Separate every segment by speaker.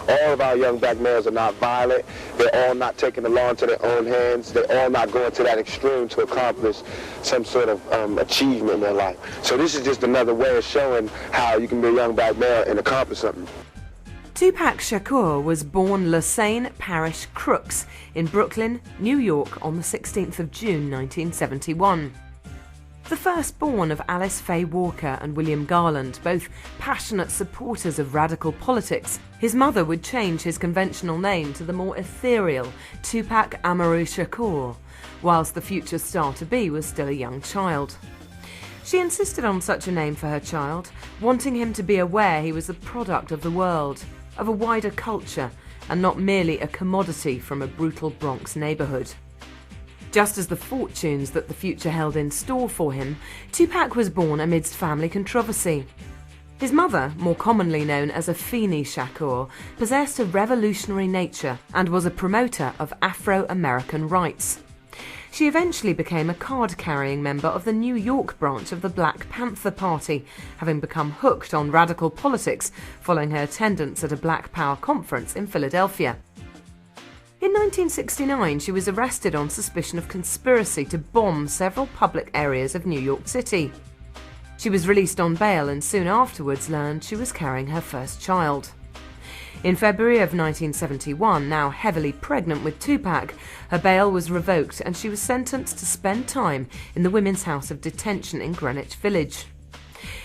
Speaker 1: All of our young black males are not violent. They're all not taking the law into their own hands. They're all not going to that extreme to accomplish some sort of achievement in their life. So this is just another way of showing how you can be a young black male and accomplish something.
Speaker 2: Tupac Shakur was born Lassane Parish Crooks in Brooklyn, New York on the 16th of June 1971. The firstborn of Alice Faye Walker and William Garland, both passionate supporters of radical politics, his mother would change his conventional name to the more ethereal Tupac Amaru Shakur, whilst the future star-to-be was still a young child. She insisted on such a name for her child, wanting him to be aware he was a product of the world, of a wider culture, and not merely a commodity from a brutal Bronx neighbourhood. Just as the fortunes that the future held in store for him, Tupac was born amidst family controversy. His mother, more commonly known as Afeni Shakur, possessed a revolutionary nature and was a promoter of Afro-American rights. She eventually became a card-carrying member of the New York branch of the Black Panther Party, having become hooked on radical politics following her attendance at a Black Power conference in Philadelphia. In 1969, she was arrested on suspicion of conspiracy to bomb several public areas of New York City. She was released on bail and soon afterwards learned she was carrying her first child. In February of 1971, now heavily pregnant with Tupac, her bail was revoked and she was sentenced to spend time in the Women's House of Detention in Greenwich Village.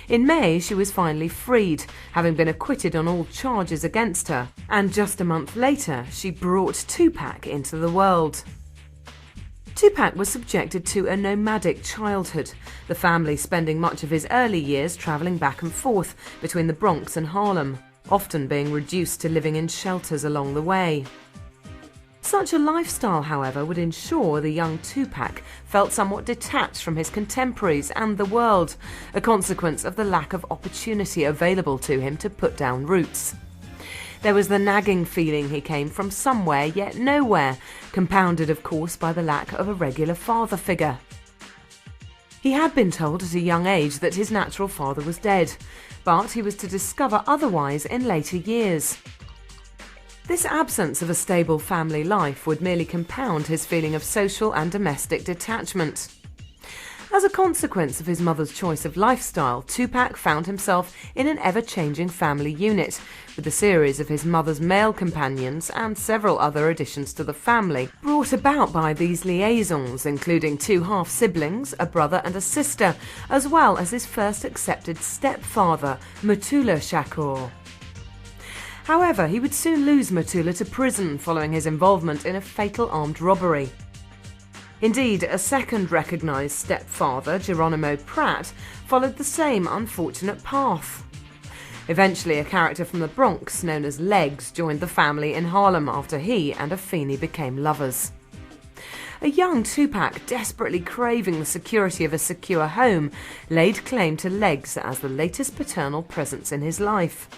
Speaker 2: In May, she was finally freed, having been acquitted on all charges against her, and just a month later, she brought Tupac into the world. Tupac was subjected to a nomadic childhood, the family spending much of his early years travelling back and forth between the Bronx and Harlem, often being reduced to living in shelters along the way. Such a lifestyle, however, would ensure the young Tupac felt somewhat detached from his contemporaries and the world, a consequence of the lack of opportunity available to him to put down roots. There was the nagging feeling he came from somewhere yet nowhere, compounded of course by the lack of a regular father figure. He had been told at a young age that his natural father was dead, but he was to discover otherwise in later years. This absence of a stable family life would merely compound his feeling of social and domestic detachment. As a consequence of his mother's choice of lifestyle, Tupac found himself in an ever-changing family unit, with a series of his mother's male companions and several other additions to the family, brought about by these liaisons, including two half-siblings, a brother and a sister, as well as his first accepted stepfather, Mutulu Shakur. However, he would soon lose Mutulu to prison following his involvement in a fatal armed robbery. Indeed, a second recognised stepfather, Geronimo Pratt, followed the same unfortunate path. Eventually, a character from the Bronx known as Legs joined the family in Harlem after he and Afeni became lovers. A young Tupac, desperately craving the security of a secure home, laid claim to Legs as the latest paternal presence in his life.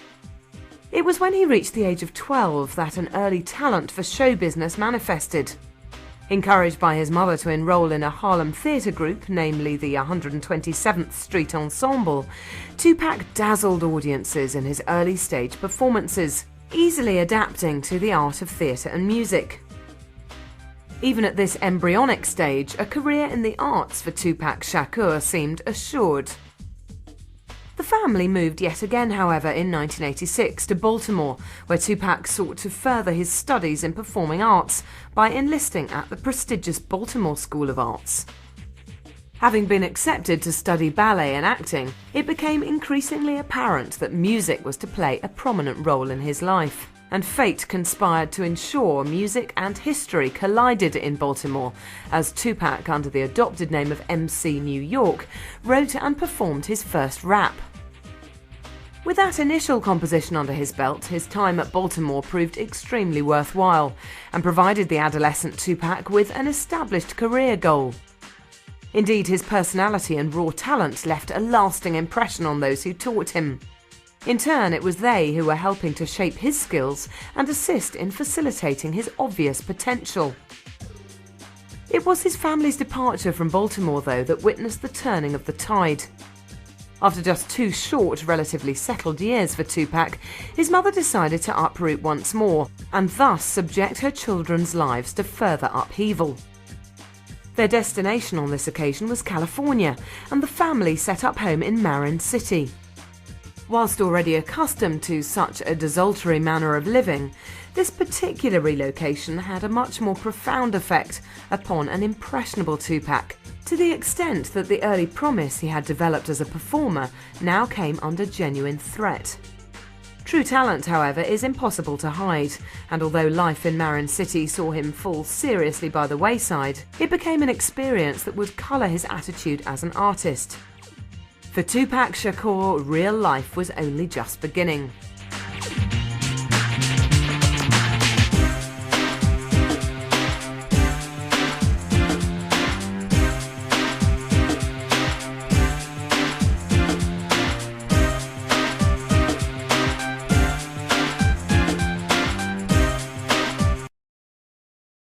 Speaker 2: It was when he reached the age of 12 that an early talent for show business manifested. Encouraged by his mother to enroll in a Harlem theatre group, namely the 127th Street Ensemble, Tupac dazzled audiences in his early stage performances, easily adapting to the art of theatre and music. Even at this embryonic stage, a career in the arts for Tupac Shakur seemed assured. The family moved yet again, however, in 1986 to Baltimore, where Tupac sought to further his studies in performing arts by enlisting at the prestigious Baltimore School of Arts. Having been accepted to study ballet and acting, it became increasingly apparent that music was to play a prominent role in his life, and fate conspired to ensure music and history collided in Baltimore, as Tupac, under the adopted name of MC New York, wrote and performed his first rap. With that initial composition under his belt, his time at Baltimore proved extremely worthwhile and provided the adolescent Tupac with an established career goal. Indeed, his personality and raw talent left a lasting impression on those who taught him. In turn, it was they who were helping to shape his skills and assist in facilitating his obvious potential. It was his family's departure from Baltimore, though, that witnessed the turning of the tide. After just 2 short, relatively settled years for Tupac, his mother decided to uproot once more and thus subject her children's lives to further upheaval. Their destination on this occasion was California, and the family set up home in Marin City. Whilst already accustomed to such a desultory manner of living, this particular relocation had a much more profound effect upon an impressionable Tupac, to the extent that the early promise he had developed as a performer now came under genuine threat. True talent, however, is impossible to hide, and although life in Marin City saw him fall seriously by the wayside, it became an experience that would colour his attitude as an artist. For Tupac Shakur, real life was only just beginning.